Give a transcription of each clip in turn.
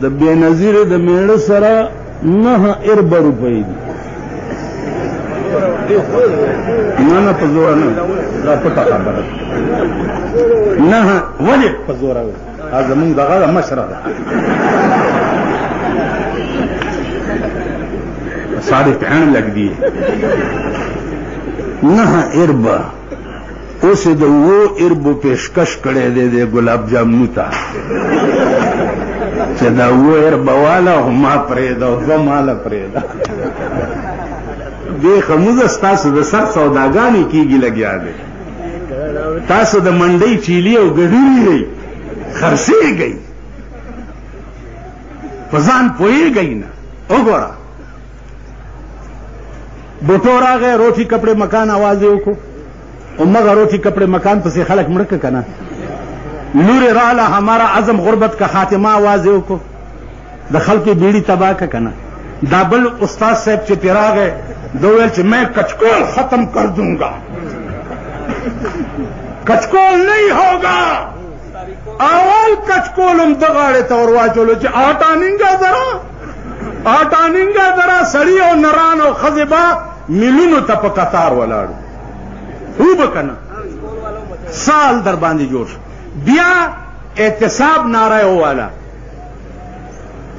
د بېنظیرې د میړه سره 9 اربه روپۍ دي. نه په زوره نه، دا پټه خبره. 9 ولې په زوره وي؟ دا زمونږ دغه مشره ده. 65 لګ دي. 9 اربه. اوس د 2 اربو پیشکش کړی دی د ګلاب جامنو ته چې دا 2 اربه والا خو ما پرېږده او 2 ماله پرېږده. دې خموزه ستاسو د سر سوداګانې کېږي لګیا دی. تاسو د منډۍ چیلي او ګډوري دی خرڅېږئ، په ځان پوهېږئ نه. وګوره بوټو راغی روټي کپڑے مکان आवाज وکړو او مگر روٹی کپڑے مکان پسې خلک مړه کنه. لوري رااله ہمارا عزم غربت کا خاتمہ آوازوں کو د خلق بیڑی تباہ کا کنه. دا بل استاد صاحب چې پیراغه دویل چې میں کچکول ختم کر دوں گا. کچکول نہیں ہوگا. اول کچکولم دغاړه تور واچولو چې آټانینګا درا سړی او نران او خزبا ملونو ته په قطار ولاړو. او بکنه سال در باندې جوړ بیا احتساب ناره والا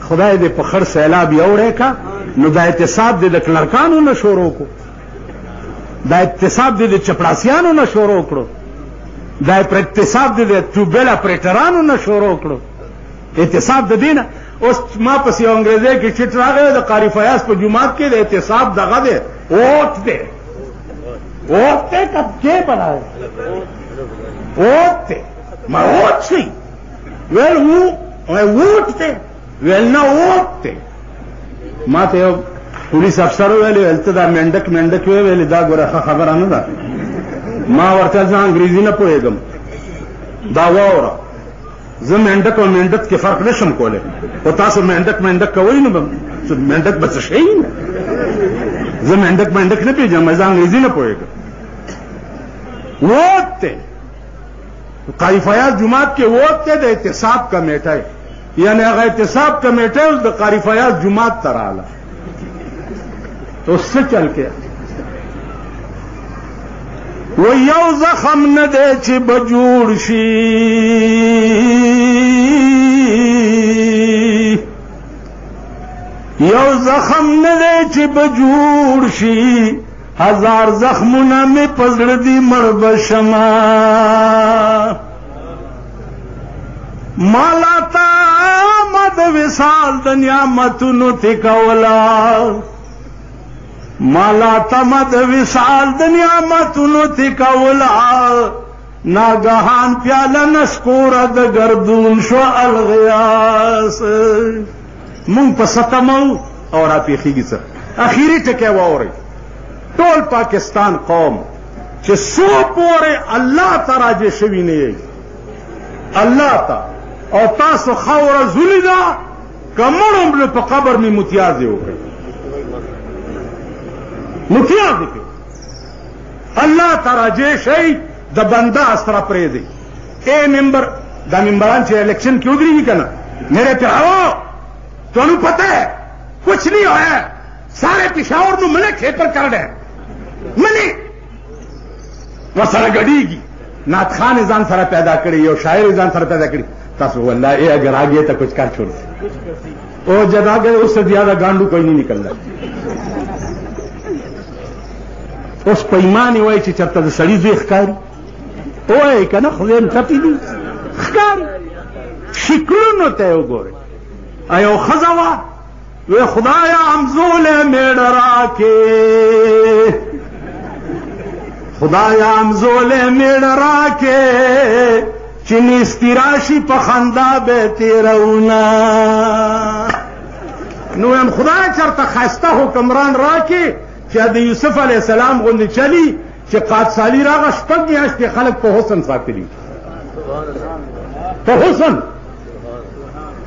خدای دې په خر سیلاب یوړې کا نو دا احتساب دې د کلرکانو نه شروع کو، دا احتساب دې د چپړاسیانو نه شروع کړو، دا احتساب دې د ټوبل اپریټرانو نه شروع کړو. احتساب د دینه اوس ما پسې انګریزي کې چټ راغی د قاری فیاض په جمعات کې د احتساب دغه دې اوت دې اوتے کب کے بنائے اوتے میں اوت سی ویل اوٹتے ویل نہ اوٹتے ما ته یو پولیس افسر ویلی ولته دا منډک ویلی دا ګوره خبره نه ده. ما ورته ځان انګریزي نه پوهېږم دا واوره زه منډک او منډک کې فرق نشم کولی او تاسو منډک کوئ نو منډک به څه شی نه. زه منډک نه پېژنم، زه انګریزي نه پوهېږم. ووٹ تے قاری فیاض جماعت کے ووٹ تے د احتساب کمیٹه یعنی هغه احتساب کمیٹه اوس د قاری فیاض جماعت ته رااله. تو اس سے چل کے و یو زخم نه دی چې بجوړ شي یو زخم نه دی چې بجوړ شي ہزار زخمونه می پزړه دی مړ بشما مالا تا مد وصال د نعمتونو تکولا مالا تا مد وصال د نعمتونو تکولا ناگهان پیاله نشکور د گردون شو الغیاس مونږ په ستمو او را پیخیږي څه اخیری ټکی واورئ. ټول پاکستان قوم چې سو پورې الله ته راجع شوي نه یې الله ته او تاسو خاوره زولي ده که مړم په قبر مې متیازې وکړئ متیازې کړئ الله ته راجع شئ د بنده اسره پرېږدئ. اے ممبر دا ممبران چې الیکشن کې ودرېږي که نه میرے پیارو تمہیں پتہ ہے کچھ نہیں ہوا سارے پشاور نو ملے کھیپر کر ڈے منی وہ سر گڑی گی نعت خان ځان سره پیدا کړی یو شاعر ځان سره پیدا کړی تاسو والله اے اگر آگے تو کچھ کر چھوڑ او جب آگے اس سے زیادہ گانڈو کوئی نہیں نکل رہا. اس پیمانی وای چې چرته د سړي زوی ښکاري وای که نه خدای ټپي دي ښکاري شکلونو ته یې وګورئ. ایو ښځه وه وی خدایا امزول میړه راکې خدایا امزول میړه راکې چې نیستی راشي په خندا به تیروونه نو یم خدای چرته ښایسته حکمران راکې چې د یوسف علیه السلام غوندې چلی چې قادسالي راغه 6 میاشتې خلک په حسن ساتلي په حسن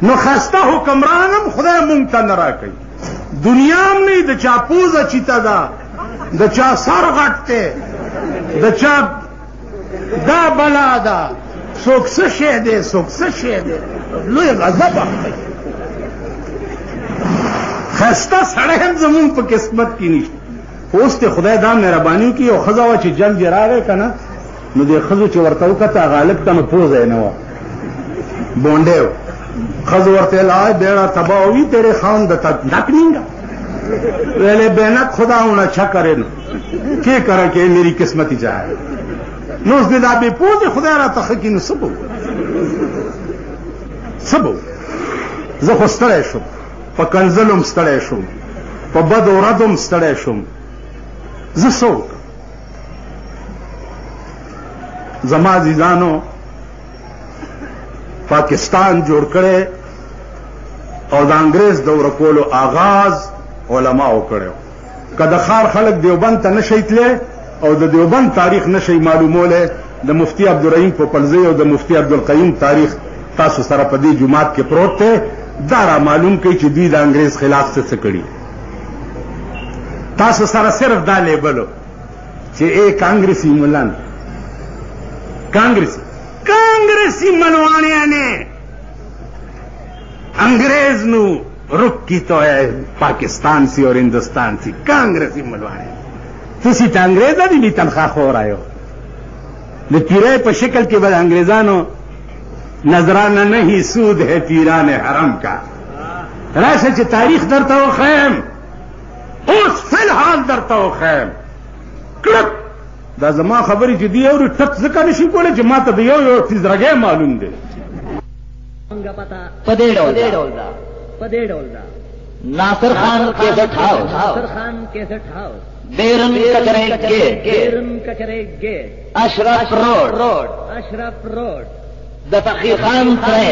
نو خسته حکمرانم خدای مونږ ته نه راکوي. دنیا هم نه د چا پوزه چیته ده د چا سر غټ دی د چا دا بلا ده څوک څه شی دی څوک څه شی دی لوی غضب اخلي خسته سړی هم زمونږ په قسمت کې نشته. اوس ته خدای دا مهرباني وکړي یو ښځه وه چې جنګ یې راغی که نه نو دې ښځو چې ورته وکته غالب ته نو پوزه یې نه وه بونډی و. ښځو ورته ویل آئے بیڑا تباہ ہوئی تیرے خان دتا نک نینگا ویلے بے نک خدا ہونا چھا کرے نو کی کرا کہ میری قسمتی جائے نو اس دن آبی پوزے خدا را تخکی نو سبو زه خو ستړی شم په کنزلم ستړی شم په بد و ردم ستړی شم زه څه وکړم زما عزیزانو پاکستان جوړ کړی او د انګریز د ورکولو آغاز علماو کړی که د ښار خلک دیوبند ته نشئ تللی او د دیوبند تاریخ نشئ معلومولی د مفتی عبدالرحیم پوپلزی او د مفتی عبدالقیوم تاریخ تاسو سره په دې جومات کې پروت دی دا را معلوم کوي چې دوی د انګریز خلاف څه کړي. تاسو سره صرف دا لیبلو چې اے کانگریسی ملان کانگریسی ملوانے نے انگریز نو رک کی تو ہے پاکستان سی اور ہندوستان سی کانگریسی ملوانے تسی تا انگریزا دی تنخواہ خور آئے ہو د پیرے په شکل کې بد انگریزانو نظرانہ نہیں سود ہے پیران حرم کا راشه چې تاریخ درته وخیم اوس فی الحال درته وخیم کلک دا زما خبرې چې دی اوري ټک ځکه نشي کولی چې ما ته د یو تیزرګی معلوم دی په دې ډول دا ناصر خان کیسټ هاؤس بیرن کچرے گیٹ اشرف روڈ د فقیر خان سره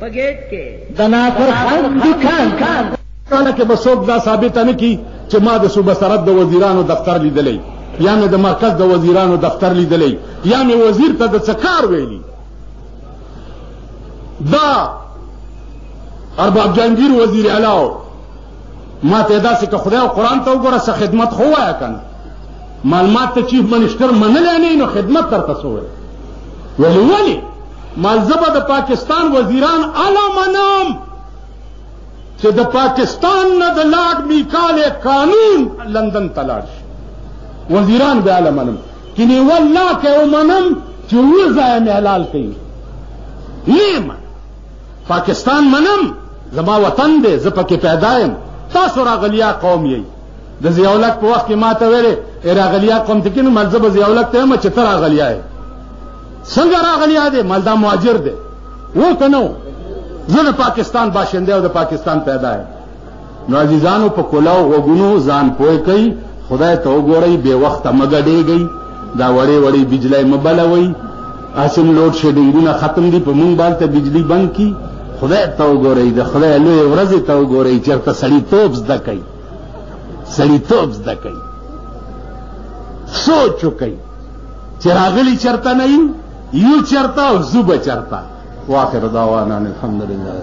پګیټ کې د ناصر خان دکان کله کې به څوک دا ثابت نه کی چې ما د صوبه سرحد د وزیرانو دفتر لیدلی یا مې د مرکز د وزیرانو دفتر لیدلی یا مې وزیر ته د څه کار ویلي. دا ارباب جهانگیر وزیر اعلی ما ته داسې که خدای او قرآن ته وګوره څه خدمت خو وایه که نه معلومات ته چیف منسټر منلی نه نو خدمت درته څه ویل ولې مال زه به د پاکستان وزیران اعلی منم چې د پاکستان نه د لارډ میکال قانون لندن ته لاړ شي وزیران به اعلی منم کني والله که ومنم چې اووه ځایه مې حلال کوي نه من پاکستان منم زما وطن دی زه پکې پیدا یم تاسو راغلیا قوم یئ د ضیاءالحق په وخت کې ما ته ویلې راغلیا قوم ته کې نو مال زه به ضیاءالحق ته یم چې ته راغلیا یې څنګه راغلیا دی مال دا مهاجر دی و که نه زه د پاکستان باشنده او د پاکستان پیدا یم نو عزیزانو په کلاو غوږونو ځان پوه کوئ خدای ته وګورئ بې وخته مه ګډېږئ دا وړې بجلی مه بلوئ اسم لوډ شیډینګونه ختم دي په مونږ باندې بجلی بند کی خدای ته وګورئ د خدای لوی ورځې ته وګورئ چېرته سړیتوب زده کوي سوچ وکئ چې راغلي چېرته نه یو چېرته او زو به چېرته واخر دعوانا الحمدلله